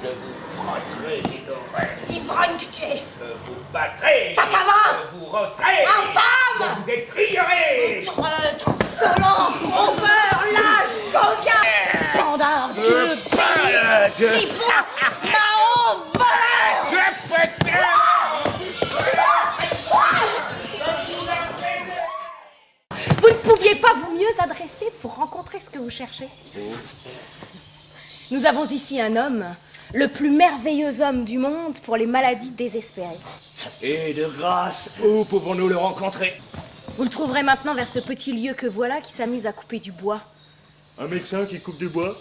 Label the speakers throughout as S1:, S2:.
S1: je vous frotterai les oreilles.
S2: Ivrogne que tu es.
S1: Je vous battrai.
S2: Sac à main.
S1: Je vous rosserai.
S2: Infâme.
S1: Je vous étrillerai.
S2: Traître, insolent, trompeur, lâche, coquin, bandard, Dieu, tribun, Nao, voleur. Vous ne pouviez pas vous mieux adresser pour rencontrer ce que vous cherchez? Nous avons ici un homme, le plus merveilleux homme du monde pour les maladies désespérées.
S1: Et de grâce, où pouvons-nous le rencontrer?
S2: Vous le trouverez maintenant vers ce petit lieu que voilà qui s'amuse à couper du bois.
S3: Un médecin qui coupe du bois?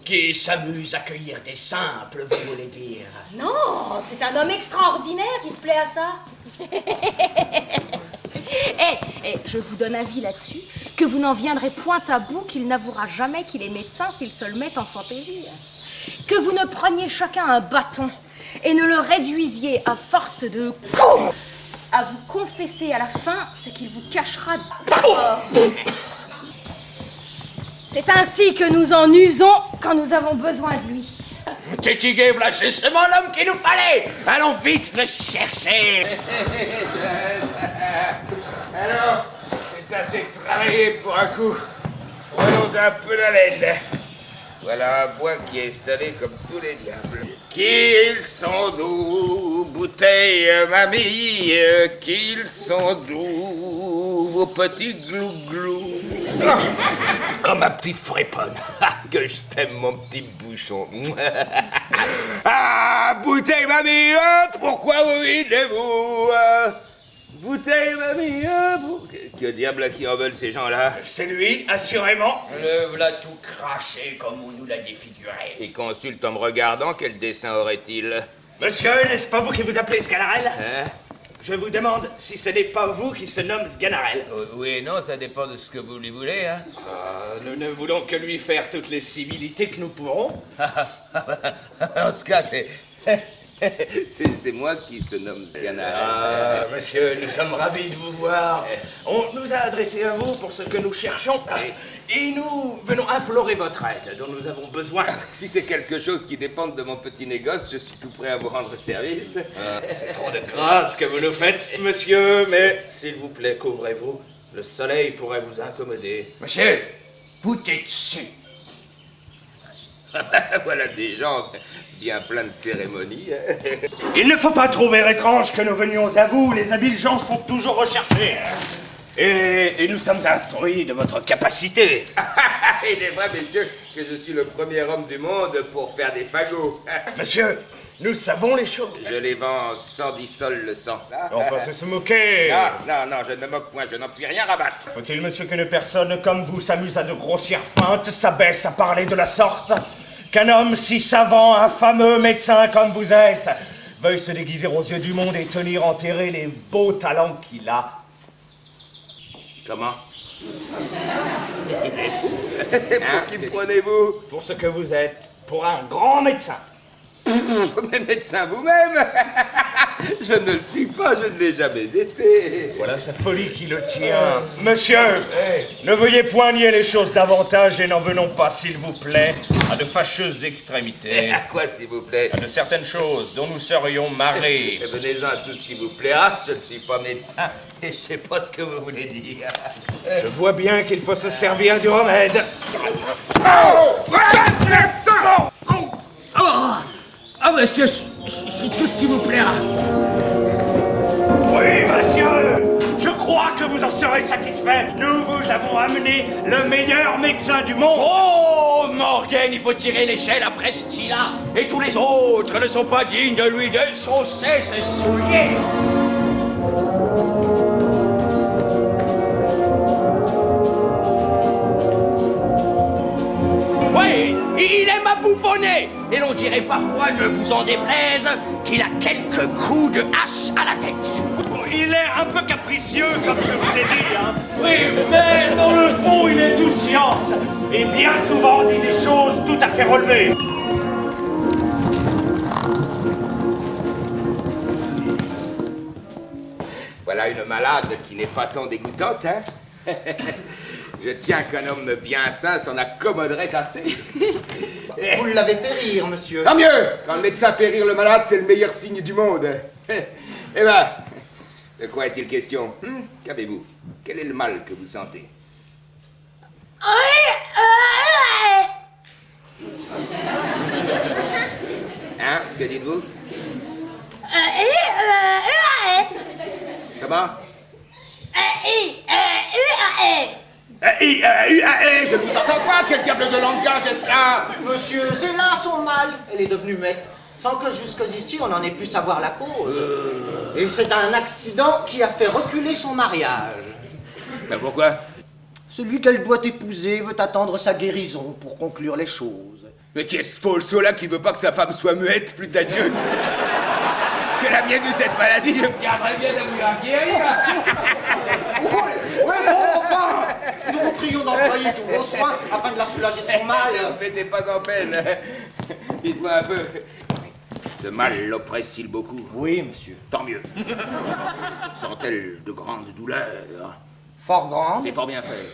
S1: Qui s'amuse à cueillir des simples, vous voulez dire?
S2: Non, c'est un homme extraordinaire qui se plaît à ça. Je vous donne avis là-dessus, que vous n'en viendrez point à bout qu'il n'avouera jamais qu'il est médecin s'il se le met en fantaisie. Que vous ne preniez chacun un bâton et ne le réduisiez à force de coups à vous confesser à la fin ce qu'il vous cachera d'abord. C'est ainsi que nous en usons quand nous avons besoin de lui.
S1: Tétigué, voilà justement l'homme qu'il nous fallait. Allons vite le chercher. Alors, c'est assez de travailler pour un coup. Prenons un peu d'haleine. Voilà un bois qui est salé comme tous les diables. Qu'ils sont doux, bouteille mamie, qu'ils sont doux, vos petits glou-glou. Oh, ma petite fréponne, que je t'aime, mon petit bouchon. Ah, bouteille mamie, pourquoi vous ridez-vous? Bouteille mamie, que diable à qui en veulent ces gens-là?
S4: C'est lui, assurément.
S1: Le voilà tout craché comme on nous l'a défiguré. Et consulte en me regardant, quel dessin aurait-il?
S4: Monsieur, n'est-ce pas vous qui vous appelez Sganarelle?
S1: Hein?
S4: Je vous demande si ce n'est pas vous qui se nomme Sganarelle.
S1: Oui et non, ça dépend de ce que vous lui voulez, hein.
S4: Nous ne voulons que lui faire toutes les civilités que nous pourrons.
S1: En ce cas, c'est moi qui se nomme Sganarelle.
S4: Ah, monsieur, nous sommes ravis de vous voir. On nous a adressé à vous pour ce que nous cherchons. Et nous venons implorer votre aide, dont nous avons besoin.
S1: Si c'est quelque chose qui dépend de mon petit négoce, je suis tout prêt à vous rendre service.
S4: C'est trop de grâce que vous nous faites, monsieur, mais s'il vous plaît, couvrez-vous. Le soleil pourrait vous incommoder.
S1: Monsieur, boutez dessus. Voilà des gens bien pleins de cérémonies.
S4: Il ne faut pas trouver étrange que nous venions à vous. Les habiles gens sont toujours recherchés. Et nous sommes instruits de votre capacité.
S1: Il est vrai, messieurs, que je suis le premier homme du monde pour faire des fagots.
S4: Monsieur, nous savons les choses.
S1: Je les vends sans dissol le sang.
S4: Enfin, c'est se moquer.
S1: Non, je ne me moque point, je n'en puis rien rabattre.
S4: Faut-il, monsieur, qu'une personne comme vous s'amuse à de grossières feintes, s'abaisse à parler de la sorte? Qu'un homme si savant, un fameux médecin comme vous êtes, veuille se déguiser aux yeux du monde et tenir enterré les beaux talents qu'il a?
S1: Comment? Pour qui me prenez-vous?
S4: Pour ce que vous êtes, pour un grand médecin.
S1: Mais médecin vous-même. Je ne le suis pas, je ne l'ai jamais été.
S4: Voilà sa folie qui le tient. Monsieur, ne veuillez point nier les choses davantage et n'en venons pas, s'il vous plaît, à de fâcheuses extrémités.
S1: À quoi, s'il vous plaît?
S4: À de certaines choses dont nous serions marrés.
S1: Venez-en à tout ce qui vous plaira. Je ne suis pas médecin et je sais pas ce que vous voulez dire.
S4: Je vois bien qu'il faut se servir du remède.
S1: Oh, monsieur, c'est tout ce qui vous plaira.
S4: Oui, monsieur, je crois que vous en serez satisfait. Nous vous avons amené le meilleur médecin du monde.
S5: Oh, Morgan, il faut tirer l'échelle après ce style-là. Et tous les autres ne sont pas dignes de lui déchausser ses souliers. Oui, il aime à bouffonner. Et l'on dirait parfois, ne vous en déplaise, qu'il a quelques coups de hache à la tête.
S4: Il est un peu capricieux, comme je vous ai dit, hein. Oui, mais dans le fond, il est tout science. Et bien souvent dit des choses tout à fait relevées.
S1: Voilà une malade qui n'est pas tant dégoûtante, hein. Je tiens qu'un homme bien sain s'en accommoderait assez.
S6: Vous l'avez fait rire, monsieur.
S1: Tant mieux. Quand le médecin fait rire le malade, c'est le meilleur signe du monde. Eh ben, de quoi est-il question? Qu'avez-vous? Quel est le mal que vous sentez? Hein? Que dites-vous? Comment? Je ne vous entends pas, quel diable de langage est-ce là?
S6: Monsieur, c'est là son mal. Elle est devenue maître. Sans que jusqu'ici, on en ait pu savoir la cause. Et c'est un accident qui a fait reculer son mariage.
S1: Ben pourquoi?
S6: Celui qu'elle doit épouser veut attendre sa guérison pour conclure les choses.
S1: Mais qui est ce faux là qui veut pas que sa femme soit muette, plus à Dieu? Que la mienne de cette maladie, je me garderais bien de vous la guérir.
S6: Enfin, nous vous prions d'employer tous vos soins afin de la soulager de son mal.
S1: Ne mettez pas en peine. Dites-moi un peu. Ce mal l'oppresse-t-il beaucoup?
S6: Oui, monsieur.
S1: Tant mieux. Sent-elle de grandes douleurs?
S6: Fort grande.
S1: C'est fort bien fait.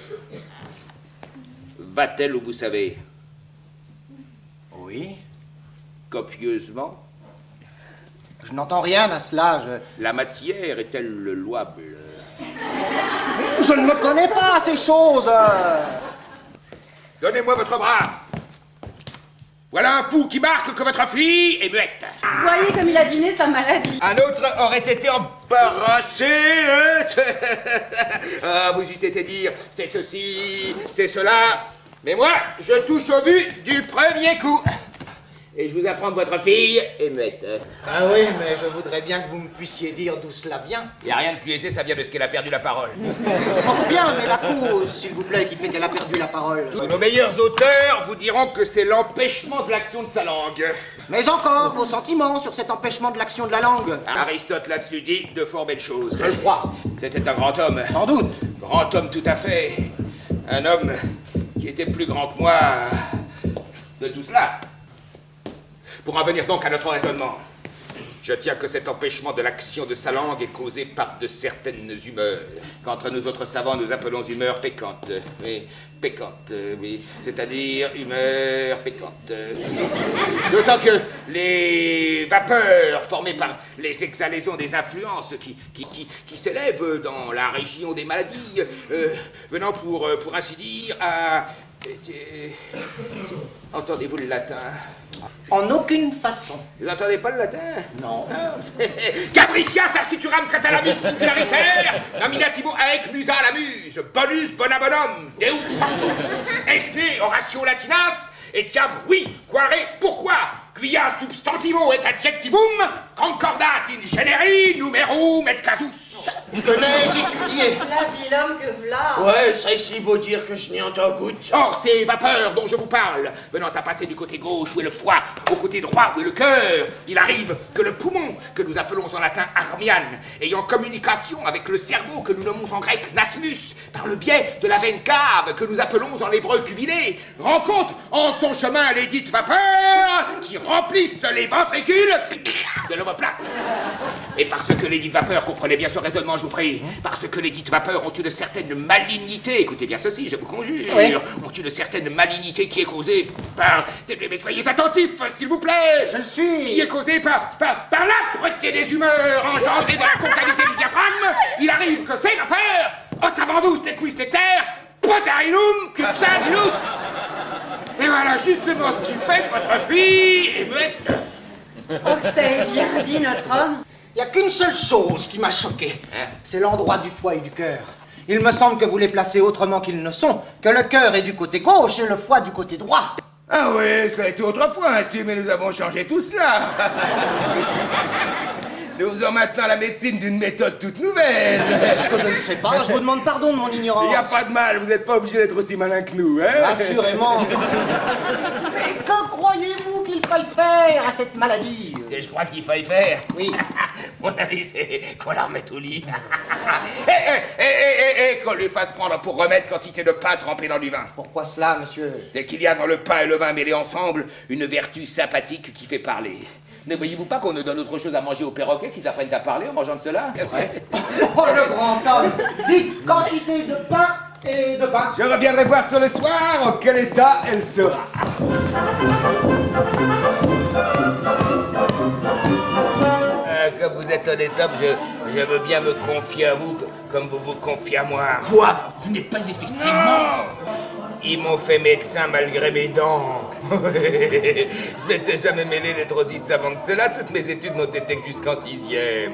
S1: Va-t-elle où vous savez?
S6: Oui.
S1: Copieusement?
S6: Je n'entends rien à cela,
S1: La matière est-elle louable?
S6: Je ne me connais pas à ces choses.
S1: Donnez-moi votre bras. Voilà un pouls qui marque que votre fille est muette.
S2: Voyez comme il a deviné sa maladie.
S1: Un autre aurait été embarrassé. Ah, vous eûtes été dire, c'est ceci, c'est cela. Mais moi, je touche au but du premier coup. Et je vous apprends que votre fille est muette.
S6: Ah oui, mais je voudrais bien que vous me puissiez dire d'où cela vient.
S1: Il n'y a rien de plus aisé, ça vient de ce qu'elle a perdu la parole.
S6: Fort bien, mais la cause, s'il vous plaît, qui fait qu'elle a perdu la parole.
S1: Nos meilleurs auteurs vous diront que c'est l'empêchement de l'action de sa langue.
S6: Mais encore, vos sentiments sur cet empêchement de l'action de la langue.
S1: Aristote là-dessus dit de fort belles choses.
S6: Je le crois.
S1: C'était un grand homme.
S6: Sans doute.
S1: Grand homme tout à fait. Un homme qui était plus grand que moi de tout cela. Pour en venir donc à notre raisonnement, je tiens que cet empêchement de l'action de sa langue est causé par de certaines humeurs, qu'entre nous autres savants nous appelons humeurs pécantes. Oui, pécantes, oui, c'est-à-dire humeurs pécantes. D'autant que les vapeurs formées par les exhalaisons des influences qui s'élèvent dans la région des maladies, venant pour ainsi dire à... Entendez-vous le latin?
S6: En aucune façon.
S1: Vous n'entendez pas le latin?
S6: Non.
S1: Capricias arcituram catalamus singulariter, nominativo aec musa la muse, bonus bona bonum, deus sanctus, esne oratio latinas, etiam oui, quare, pourquoi, quia substantivo et adjectivum, concordat in generi numerum et casus.
S6: Que n'ai-je étudié?
S2: La vieille homme que v'là.
S5: Ouais, c'est si beau dire que je n'y entends goutte.
S1: Or, ces vapeurs dont je vous parle, venant à passer du côté gauche où est le foie, au côté droit où est le cœur, il arrive que le poumon, que nous appelons en latin armian, ayant communication avec le cerveau que nous nommons en grec nasmus, par le biais de la veine cave que nous appelons en hébreu cubilé, rencontre en son chemin les dites vapeurs qui remplissent les ventricules de l'omoplate. Et parce que les dites vapeurs, comprenez bien ce raisonnement, je vous prie, parce que les dites vapeurs ont une certaine malignité, écoutez bien ceci, je vous conjure,
S6: Oui.
S1: ont une certaine malignité qui est causée par... Mais soyez attentifs, s'il vous plaît.
S6: Je le suis.
S1: Qui est causée par l'âpreté des humeurs engendrée de la concavité du diaphragme. Il arrive que ces vapeurs, ottavandus de quis terre, potarinum cuxalinus. Et voilà justement ce qui fait que votre fille est muette.
S2: Oh, que c'est bien dit, notre homme.
S6: Il n'y a qu'une seule chose qui m'a choqué. C'est l'endroit du foie et du cœur. Il me semble que vous les placez autrement qu'ils ne sont, que le cœur est du côté gauche et le foie du côté droit.
S1: Ah oui, ça a été autrefois ainsi, mais nous avons changé tout cela. Nous faisons maintenant la médecine d'une méthode toute nouvelle.
S6: C'est ce que je ne sais pas. Je vous demande pardon de mon ignorance.
S1: Il n'y a pas de mal, vous n'êtes pas obligé d'être aussi malin que nous, hein?
S6: Assurément. Et que croyez-vous qu'il faille faire à cette maladie?
S1: Et je crois qu'il faille faire.
S6: Oui.
S1: Mon avis, c'est qu'on la remette au lit. Et qu'on lui fasse prendre pour remède quantité de pain trempé dans du vin.
S6: Pourquoi cela, monsieur?
S1: Dès qu'il y a dans le pain et le vin mêlés ensemble une vertu sympathique qui fait parler. Ne voyez-vous pas qu'on nous donne autre chose à manger aux perroquets qu'ils apprennent à parler en mangeant de cela?
S6: Oh, le grand homme! Dites quantité de pain et de vin.
S3: Je reviendrai voir ce le soir en quel état elle sera.
S1: Comme vous êtes honnête homme, je veux bien me confier à vous comme vous vous confiez à moi.
S5: Quoi? Vous n'êtes pas effectivement...
S1: Ils m'ont fait médecin malgré mes dents. Je m'étais jamais mêlé d'être aussi savant que cela. Toutes mes études n'ont été que jusqu'en 6e.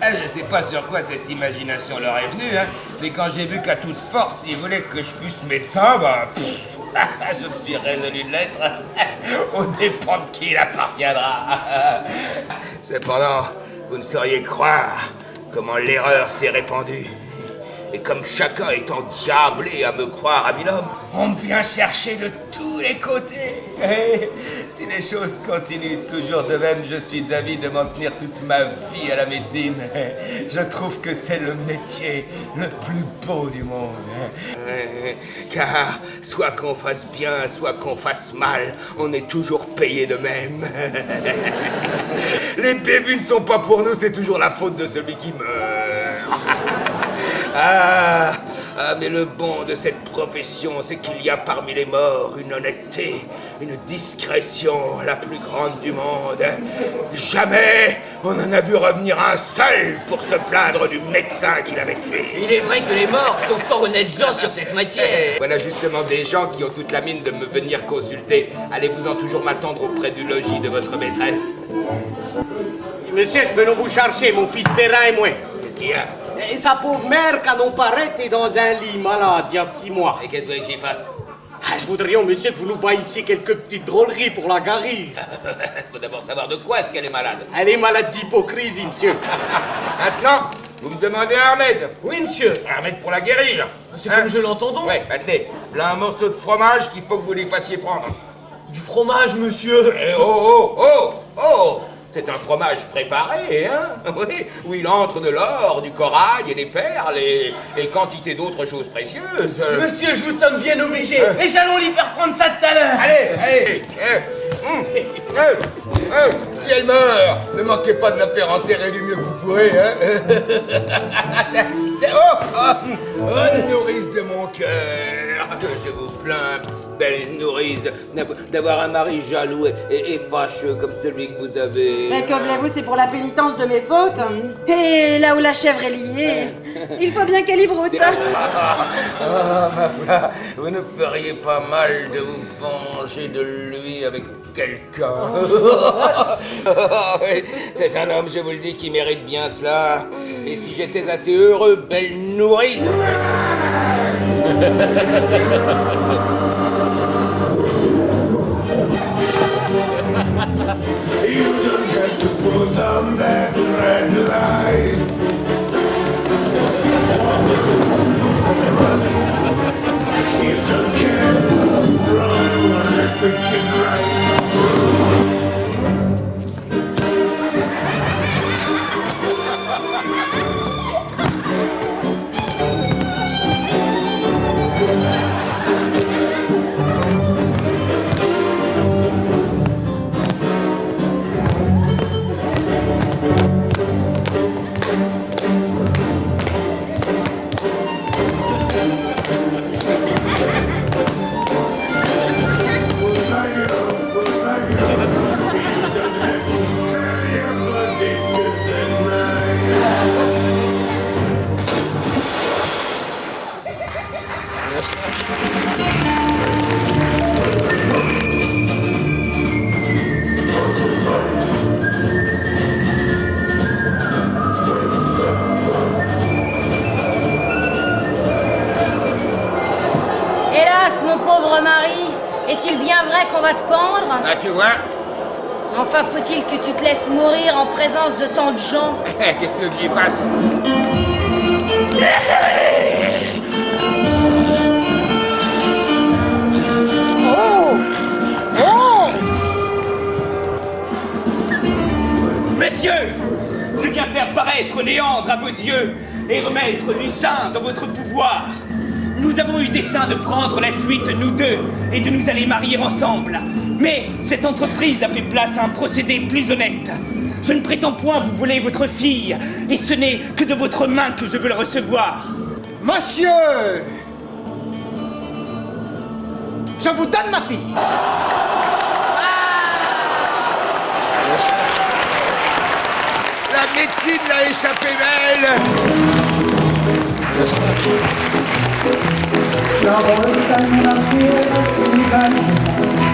S1: Je sais pas sur quoi cette imagination leur est venue, hein. Mais quand j'ai vu qu'à toute force, ils voulaient que je fusse médecin, bah... je me suis résolu de l'être. Au dépend de qui il appartiendra. Cependant, vous ne sauriez croire comment l'erreur s'est répandue. Et comme chacun est endiablé à me croire habile homme, on me vient chercher de tous les côtés. Si les choses continuent toujours de même, je suis d'avis de m'en tenir toute ma vie à la médecine. Je trouve que c'est le métier le plus beau du monde. Car, soit qu'on fasse bien, soit qu'on fasse mal, on est toujours payé de même. Les bévues ne sont pas pour nous, c'est toujours la faute de celui qui meurt. Mais le bon de cette profession, c'est qu'il y a parmi les morts une honnêteté, une discrétion la plus grande du monde. Jamais on en a vu revenir un seul pour se plaindre du médecin qui l'avait tué.
S5: Il est vrai que les morts sont fort honnêtes gens sur cette matière.
S1: Voilà justement des gens qui ont toute la mine de me venir consulter. Allez-vous-en toujours m'attendre auprès du logis de votre maîtresse.
S7: Monsieur, je peux nous vous chercher, mon fils Perrin et moi.
S1: Qu'est-ce qu'il y a?
S7: Et sa pauvre mère, quand on paraît, est dans un lit malade il y a 6 mois.
S1: Et qu'est-ce que vous voulez que j'y fasse?
S7: Je voudrais, monsieur, que vous nous baissiez quelques petites drôleries pour la guérir.
S1: Faut d'abord savoir de quoi est-ce qu'elle est malade.
S7: Elle est malade d'hypocrisie, monsieur.
S1: Maintenant, vous me demandez un remède.
S7: Oui, monsieur.
S1: Un remède pour la guérir.
S7: C'est comme je l'entends donc.
S1: Ouais, attendez. Là, un morceau de fromage qu'il faut que vous lui fassiez prendre.
S7: Du fromage, monsieur.
S1: Eh, oh! C'est un fromage préparé, hein? Oui, où il entre de l'or, du corail et des perles et quantité d'autres choses précieuses.
S7: Monsieur, je vous sommes bien obligé. Et j'allons lui faire prendre ça tout à l'heure.
S1: Allez! Si elle meurt, ne manquez pas de la faire enterrer du mieux que vous pourrez, hein? Nourrice de mon cœur, que je vous plains, belle nourrice, d'avoir un mari jaloux et fâcheux comme celui que vous avez.
S8: Mais que voulez-vous, c'est pour la pénitence de mes fautes. Et là où la chèvre est liée, il faut bien qu'elle y broute.
S1: Ma foi, vous ne feriez pas mal de vous venger de lui avec quelqu'un. Oui, c'est un homme, je vous le dis, qui mérite bien cela. Et si j'étais assez heureux, belle nourrice...
S9: You don't have to put on that red light. You don't care from what I think is right.
S2: Mon pauvre mari, est-il bien vrai qu'on va te pendre?
S1: Ah, tu vois?
S2: Enfin, faut-il que tu te laisses mourir en présence de tant de gens?
S1: Qu'est-ce que tu veux que j'y fasse?
S5: Messieurs, je viens faire paraître Léandre à vos yeux et remettre Lucin dans votre pouvoir. Nous avons eu dessein de prendre la fuite, nous deux, et de nous aller marier ensemble. Mais cette entreprise a fait place à un procédé plus honnête. Je ne prétends point vous voler votre fille, et ce n'est que de votre main que je veux la recevoir.
S6: Monsieur! Je vous donne ma fille.
S1: La médecine l'a échappé belle.
S9: La volta en una fiera sin canina